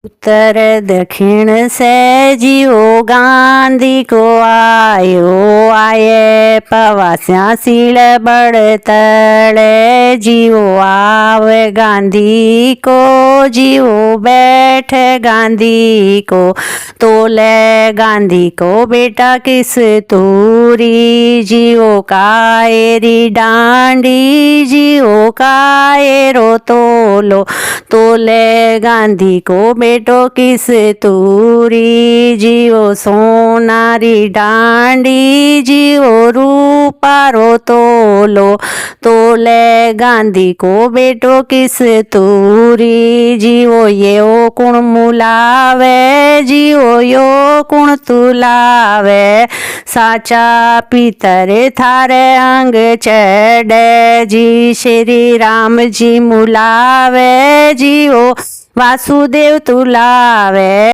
उत्तर दक्षिण से जियो गांधी को आये पवास्या सील बड़तले जियो आवे गांधी को जियो बैठ गांधी को तोले गांधी को बेटा किस तूरी जियो कायरी डांडी जियो कायरो तोलो तोले गांधी को बेटो किस तूरी जियो सोनारी डांडी जियो रूपारो तोलो तोले गांधी को बेटो किस तूरी जियो यो कुण मुलावे जियो यो कुण तुलावे साचा पितर थारे अंग चढ़े जी श्री राम जी मुलावे जियो वासुदेव तुलावे।